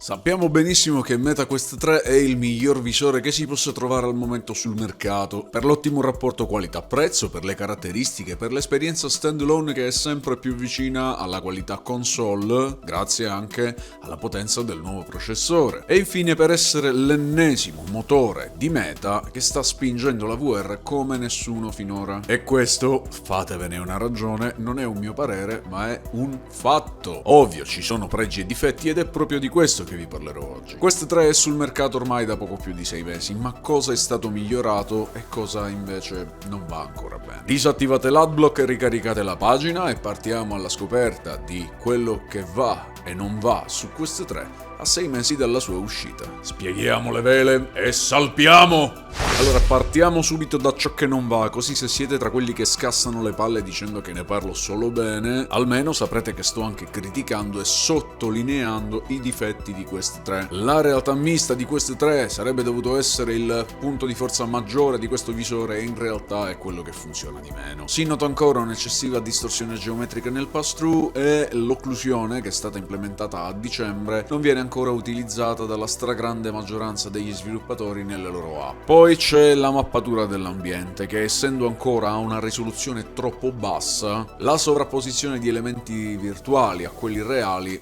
Sappiamo benissimo che MetaQuest 3 è il miglior visore che si possa trovare al momento sul mercato, per l'ottimo rapporto qualità-prezzo, per le caratteristiche, per l'esperienza standalone che è sempre più vicina alla qualità console, grazie anche alla potenza del nuovo processore, e infine per essere l'ennesimo motore di Meta che sta spingendo la VR come nessuno finora. E questo, fatevene una ragione, non è un mio parere, ma è un fatto. Ovvio, ci sono pregi e difetti ed è proprio di questo che vi parlerò oggi. Quest 3 è sul mercato ormai da poco più di 6 mesi, ma cosa è stato migliorato e cosa invece non va ancora bene? Disattivate l'adblock e ricaricate la pagina e partiamo alla scoperta di quello che va e non va su Quest 3 a 6 mesi dalla sua uscita. Spieghiamo le vele e salpiamo! Allora, partiamo subito da ciò che non va, così se siete tra quelli che scassano le palle dicendo che ne parlo solo bene, almeno saprete che sto anche criticando e sottolineando i difetti di Quest 3. La realtà mista di Quest 3 sarebbe dovuto essere il punto di forza maggiore di questo visore e in realtà è quello che funziona di meno. Si nota ancora un'eccessiva distorsione geometrica nel pass-through e l'occlusione, che è stata implementata a dicembre, non viene ancora utilizzata dalla stragrande maggioranza degli sviluppatori nelle loro app. Poi c'è la mappatura dell'ambiente, che essendo ancora a una risoluzione troppo bassa, la sovrapposizione di elementi virtuali a quelli reali,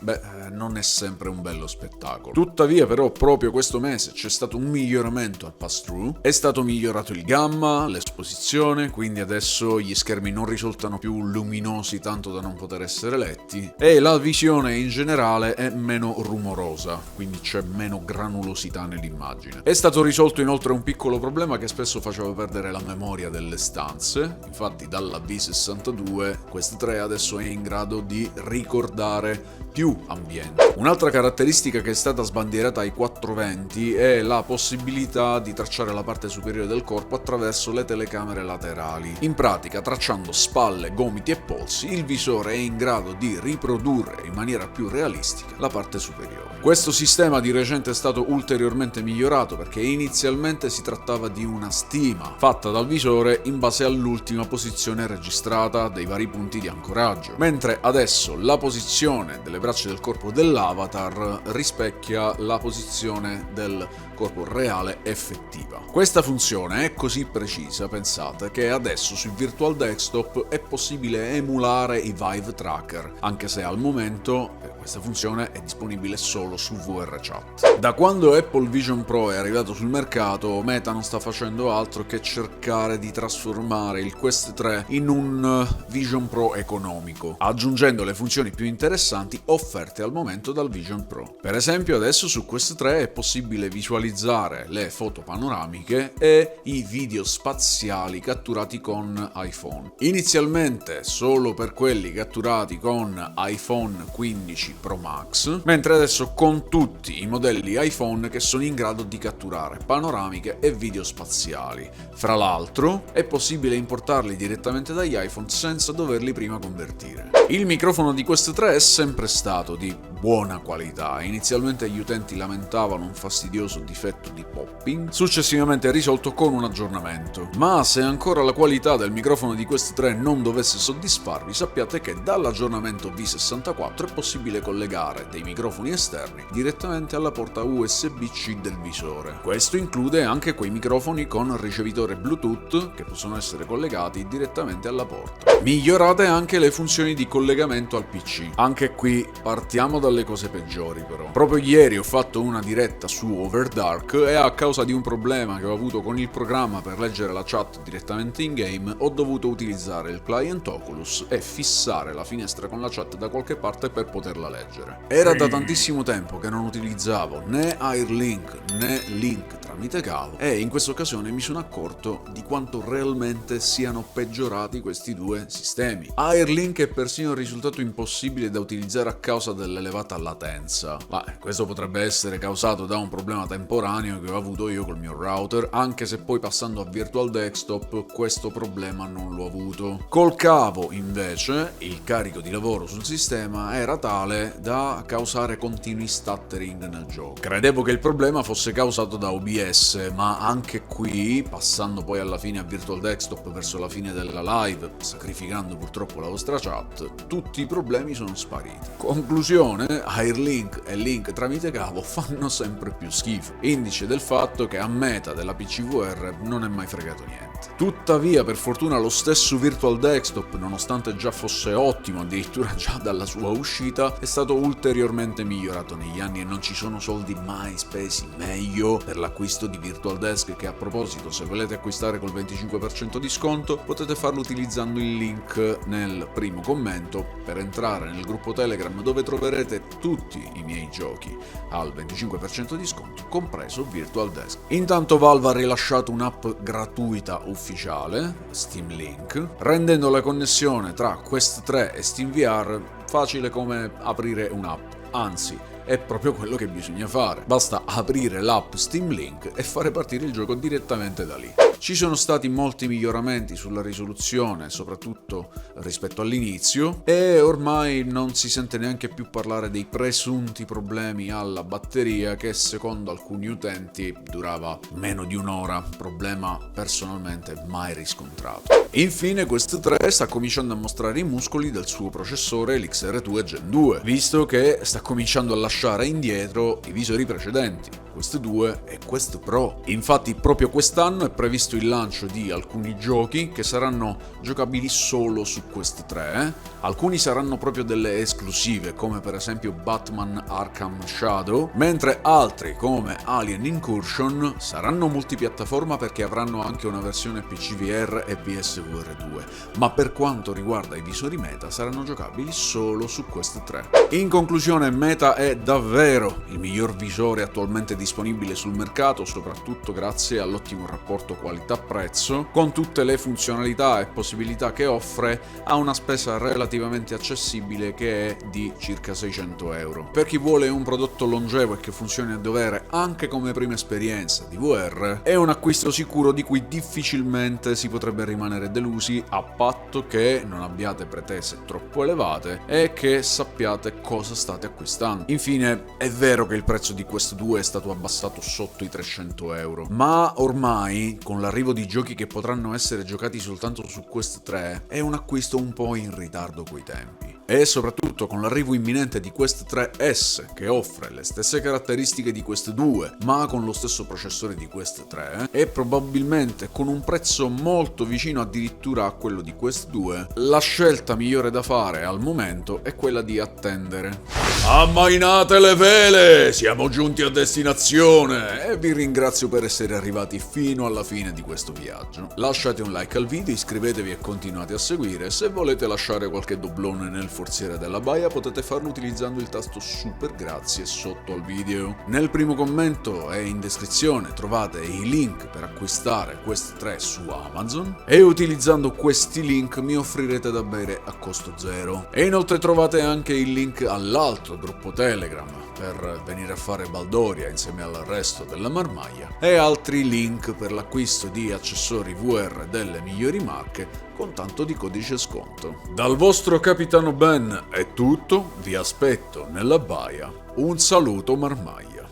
non è sempre un bello spettacolo. Tuttavia però proprio questo mese c'è stato un miglioramento al pass-through, è stato migliorato il gamma, l'esposizione, quindi adesso gli schermi non risultano più luminosi tanto da non poter essere letti, e la visione in generale è meno rumorosa, quindi c'è meno granulosità nell'immagine. È stato risolto inoltre un piccolo problema che spesso faceva perdere la memoria delle stanze, infatti dalla V62 Quest 3 adesso è in grado di ricordare più ambienti. Un'altra caratteristica che è stata sbandierata ai 420 è la possibilità di tracciare la parte superiore del corpo attraverso le telecamere laterali. In pratica, tracciando spalle, gomiti e polsi, il visore è in grado di riprodurre in maniera più realistica la parte superiore. Questo sistema di recente è stato ulteriormente migliorato perché inizialmente si trattava di una stima fatta dal visore in base all'ultima posizione registrata dei vari punti di ancoraggio, mentre adesso la posizione delle braccia del corpo dell'avatar rispecchia la posizione del corpo reale effettiva. Questa funzione è così precisa, pensate, che adesso sui Virtual Desktop è possibile emulare i Vive Tracker, anche se al momento questa funzione è disponibile solo su VRChat. Da quando Apple Vision Pro è arrivato sul mercato, Meta non sta facendo altro che cercare di trasformare il Quest 3 in un Vision Pro economico, aggiungendo le funzioni più interessanti offerte al momento dal Vision Pro. Per esempio, adesso su Quest 3 è possibile visualizzare le foto panoramiche e i video spaziali catturati con iPhone. Inizialmente solo per quelli catturati con iPhone 15 Pro Max, mentre adesso con tutti i modelli iPhone che sono in grado di catturare panoramiche e video spaziali. Fra l'altro, è possibile importarli direttamente dagli iPhone senza doverli prima convertire. Il microfono di Quest 3 è sempre stato di buona qualità. Inizialmente gli utenti lamentavano un fastidioso difetto di popping, successivamente risolto con un aggiornamento. Ma se ancora la qualità del microfono di Quest 3 non dovesse soddisfarvi, sappiate che dall'aggiornamento V64 è possibile collegare dei microfoni esterni direttamente alla porta USB-C del visore. Questo include anche quei microfoni con ricevitore Bluetooth che possono essere collegati direttamente alla porta. Migliorate anche le funzioni di collegamento al PC. Anche qui partiamo dalle cose peggiori però. Proprio ieri ho fatto una diretta su Overdark e a causa di un problema che ho avuto con il programma per leggere la chat direttamente in game ho dovuto utilizzare il client Oculus e fissare la finestra con la chat da qualche parte per poterla leggere. Era da tantissimo tempo che non utilizzavo né Airlink né Link tramite cavo e in questa occasione mi sono accorto di quanto realmente siano peggiorati questi due sistemi. Airlink è persino risultato impossibile da utilizzare a causa dell'elevata latenza, ma questo potrebbe essere causato da un problema temporaneo che ho avuto io col mio router, anche se poi passando a Virtual Desktop questo problema non l'ho avuto. Col cavo invece il carico di lavoro sul sistema era tale da causare continui stuttering nel gioco. Credevo che il problema fosse causato da OBS FPS, ma anche qui, passando poi alla fine a Virtual Desktop verso la fine della live, sacrificando purtroppo la vostra chat, tutti i problemi sono spariti. Conclusione, Airlink e Link tramite cavo fanno sempre più schifo, indice del fatto che a meta della PCVR non è mai fregato niente. Tuttavia, per fortuna, lo stesso Virtual Desktop, nonostante già fosse ottimo, addirittura già dalla sua uscita, è stato ulteriormente migliorato negli anni e non ci sono soldi mai spesi meglio per l'acquisto di Virtual Desk, che a proposito, se volete acquistare col 25% di sconto, potete farlo utilizzando il link nel primo commento per entrare nel gruppo Telegram, dove troverete tutti i miei giochi al 25% di sconto, compreso Virtual Desk. Intanto Valve ha rilasciato un'app gratuita ufficiale, Steam Link, rendendo la connessione tra Quest 3 e SteamVR facile come aprire un'app, anzi è proprio quello che bisogna fare. Basta aprire l'app Steam Link e fare partire il gioco direttamente da lì. Ci sono stati molti miglioramenti sulla risoluzione, soprattutto rispetto all'inizio, e ormai non si sente neanche più parlare dei presunti problemi alla batteria che secondo alcuni utenti durava meno di un'ora, problema personalmente mai riscontrato. Infine Quest 3 sta cominciando a mostrare i muscoli del suo processore, l'XR2 Gen 2, visto che sta cominciando a lasciare indietro i visori precedenti, Quest 2 e Quest Pro. Infatti proprio quest'anno è previsto il lancio di alcuni giochi che saranno giocabili solo su Quest 3, alcuni saranno proprio delle esclusive, come per esempio Batman Arkham Shadow, mentre altri come Alien Incursion saranno multipiattaforma perché avranno anche una versione PCVR e PSVR 2, ma per quanto riguarda i visori Meta saranno giocabili solo su Quest 3. In conclusione, Meta è davvero il miglior visore attualmente disponibile sul mercato, soprattutto grazie all'ottimo rapporto qualità-prezzo, con tutte le funzionalità e possibilità che offre a una spesa relativamente accessibile che è di circa 600 euro. Per chi vuole un prodotto longevo e che funzioni a dovere anche come prima esperienza di VR, è un acquisto sicuro di cui difficilmente si potrebbe rimanere delusi, a patto che non abbiate pretese troppo elevate e che sappiate cosa state acquistando. Infine, è vero che il prezzo di Quest 2 è stato abbassato sotto i 300 euro, ma ormai, con l'arrivo di giochi che potranno essere giocati soltanto su Quest 3, è un acquisto un po' in ritardo coi tempi. E soprattutto con l'arrivo imminente di Quest 3S, che offre le stesse caratteristiche di Quest 2, ma con lo stesso processore di Quest 3, e probabilmente con un prezzo molto vicino addirittura a quello di Quest 2, la scelta migliore da fare al momento è quella di attendere. Ammainate le vele! Siamo giunti a destinazione e vi ringrazio per essere arrivati fino alla fine di questo viaggio. Lasciate un like al video, iscrivetevi e continuate a seguire. Se volete lasciare qualche doblone nel forziere della baia potete farlo utilizzando il tasto super grazie sotto al video. Nel primo commento e in descrizione trovate i link per acquistare Quest 3 su Amazon e utilizzando questi link mi offrirete da bere a costo zero. E inoltre trovate anche il link all'altro gruppo Telegram per venire a fare baldoria insieme al resto della marmaglia e altri link per l'acquisto di accessori VR delle migliori marche con tanto di codice sconto. Dal vostro capitano Ben è tutto, vi aspetto nella baia. Un saluto marmaglia.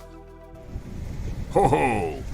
Oh oh!